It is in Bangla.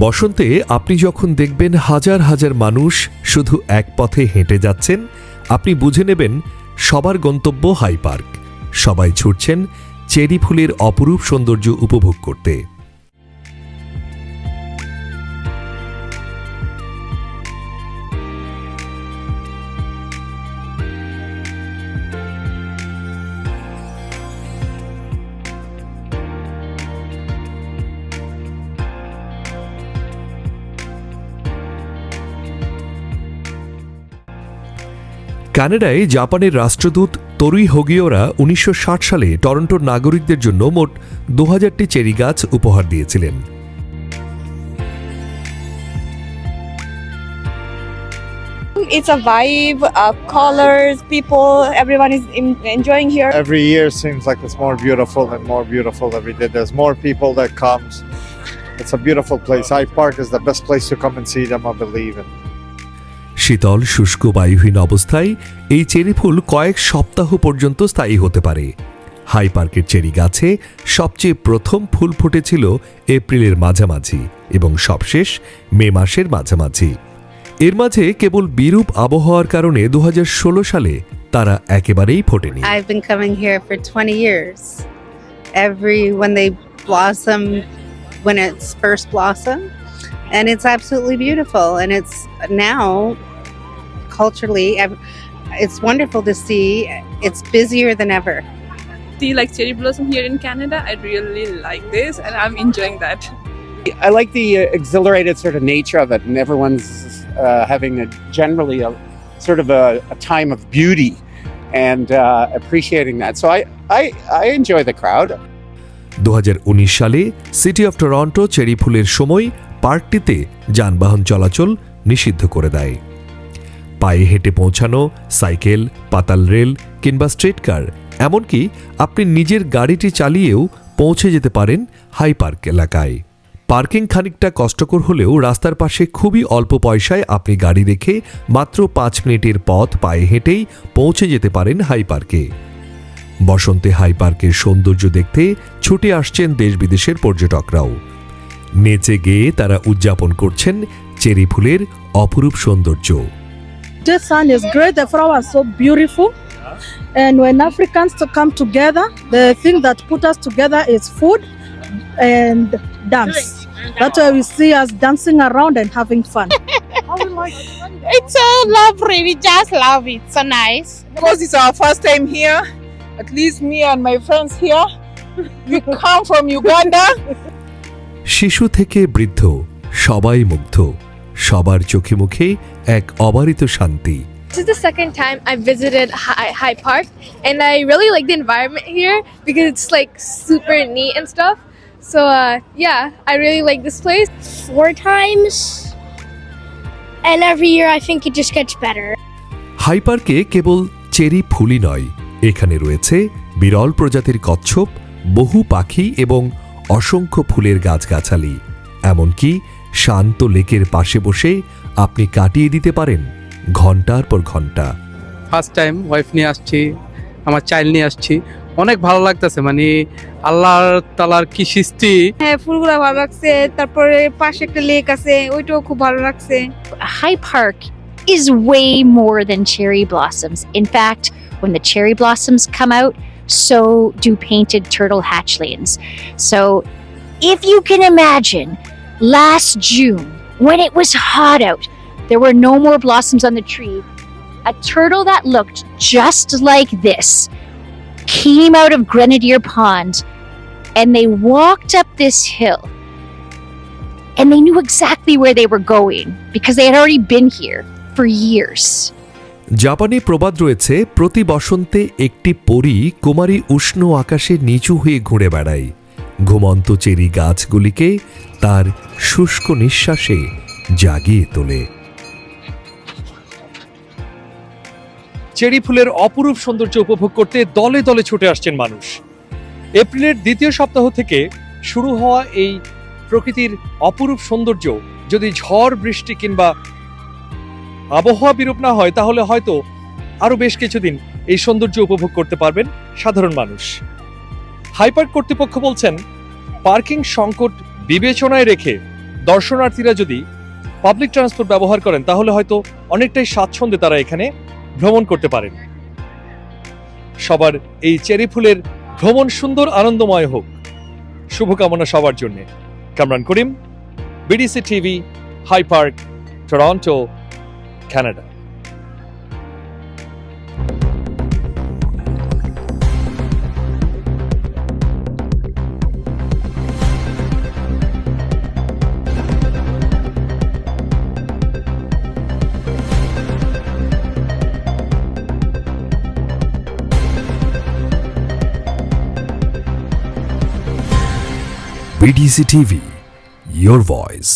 বসন্তে আপনি যখন দেখবেন হাজার হাজার মানুষ শুধু এক পথে হেঁটে যাচ্ছেন, আপনি বুঝে নেবেন সবার গন্তব্য হাই পার্ক। সবাই ছুটছেন চেরি ফুলের অপরূপ সৌন্দর্য উপভোগ করতে। কানাডায় জাপানের রাষ্ট্রদূত তরুই হোগিওরা 1960 সালে টরন্টোর নাগরিকদের জন্য মোট 2000টি চেরি গাছ উপহার দিয়েছিলেন। It's a vibe, colors, people, everyone is enjoying here. Every year seems like it's more beautiful and more beautiful every day. There's more people that comes. It's a beautiful place. Hyde Park is the best place to come and see them, I believe in. শীতল শুষ্ক বায়ুহীন অবস্থায় এই চেরি ফুল কয়েক সপ্তাহ পর্যন্ত স্থায়ী হতে পারে। হাই পার্কের চেরি গাছে সবচেয়ে প্রথম ফুল ফুটেছিল এপ্রিলের মাঝামাঝি এবং সবশেষ মে মাসের মাঝামাঝি। এর মাঝে কেবল বিরূপ আবহাওয়ার কারণে 2016 সালে তারা একেবারেই ফোটেনি। I've been coming here for 20 years. When they blossom, when it's first blossom, and it's absolutely beautiful. And it's now culturally, it's wonderful to see. It's busier than ever. See, like cherry blossom here in Canada, I really like this and I'm enjoying that. I like the exhilarated sort of nature of it, and everyone's having generally a sort of a time of beauty and appreciating that. So I enjoy the crowd. 2019 সালে সিটি অফ টরন্টো চেরি ফুলের সময় পার্কটিতে যানবাহন চলাচল নিষিদ্ধ করে দেয়। পায়ে হেঁটে পৌঁছানো, সাইকেল, পাতাল রেল কিংবা স্ট্রিটকার, এমনকি আপনি নিজের গাড়িটি চালিয়েও পৌঁছে যেতে পারেন হাই পার্ক এলাকায়। পার্কিং খানিকটা কষ্টকর হলেও রাস্তার পাশে খুবই অল্প পয়সায় আপনি গাড়ি রেখে মাত্র 5 মিনিটের পথ পায়ে হেঁটেই পৌঁছে যেতে পারেন হাই পার্কে। বসন্তে হাই পার্কের সৌন্দর্য দেখতে ছুটে আসছেন দেশ বিদেশের পর্যটকরাও। নেচে গেয়ে তারা উদযাপন করছেন চেরি ফুলের অপরূপ সৌন্দর্য। The sun is great, the flowers are so beautiful. And when Africans come together, the thing that put us together is food and dance. That's why we see us dancing around and having fun. It's so lovely. We just love it. So nice. Because it's our first time here, at least me and my friends here, we come from Uganda. শিশু থেকে বৃদ্ধ সবাই মুগ্ধ, সবার চোখে মুখে এক অবারিত শান্তি। This is the second time I visited Hyde Park, and I really like the environment here because it's like super neat and stuff. So yeah, I really like this place. 4 times, and every year I think it just gets better. High পার্কে কেবল চেরি ফুলই নয়, এখানে রয়েছে বিরল প্রজাতির কচ্ছপ, বহু পাখি এবং অসংখ্য ফুলের গাছগাছালি। এমনকি শান্ত লেকের পাশে বসে আপনি কাটিয়ে দিতে পারেন ঘন্টার পর ঘন্টা। ফার্স্ট টাইম ওয়াইফ নিয়ে আসছি, আমার চাইল্ড নিয়ে আসছি, অনেক ভালো লাগতেছে। মানে আল্লাহর তাআলার কি সৃষ্টি। হ্যাঁ, ফুলগুলো ভালো লাগছে, তারপরে পাশে একটা লেক আছে, ওইটাও খুব ভালো লাগছে। Hyde Park is way more than cherry blossoms. In fact, when the cherry blossoms come out, so do painted turtle hatchlings. So if you can imagine, last June, when it was hot out, there were no more blossoms on the tree. A turtle that looked just like this came out of Grenadier Pond, and they walked up this hill, and they knew exactly where they were going because they had already been here for years. জাপানে প্রবাদ রয়েছে, প্রতি বসন্তে একটি পরী কুমারী উষ্ণ আকাশে নিচু হয়ে ঘুরে বেড়ায়, ঘুমন্ত চেরি গাছগুলিকে তার শুষ্ক নিঃশ্বাসে জাগিয়ে তোলে। চেরি ফুলের অপরূপ সৌন্দর্য উপভোগ করতে দলে দলে ছুটে আসছেন মানুষ। এপ্রিলের দ্বিতীয় সপ্তাহ থেকে শুরু হওয়া এই প্রকৃতির অপরূপ সৌন্দর্য যদি ঝড় বৃষ্টি কিংবা আবহাওয়া বিরূপ না হয়, তাহলে হয়তো আরো বেশ কিছুদিন এই সৌন্দর্য উপভোগ করতে পারবেন সাধারণ মানুষ। হাই পার্ক কর্তৃপক্ষ বলছেন, পার্কিং সংকট বিবেচনায় রেখে দর্শনার্থীরা যদি পাবলিক ট্রান্সপোর্ট ব্যবহার করেন তাহলে হয়তো অনেকটাই স্বাচ্ছন্দ্যে তারা এখানে ভ্রমণ করতে পারেন। সবার এই চেরি ফুলের ভ্রমণ সুন্দর আনন্দময় হোক, শুভকামনা সবার জন্য। Kamran Karim, BDC TV, High Park, Toronto, Canada. BDC TV, your voice.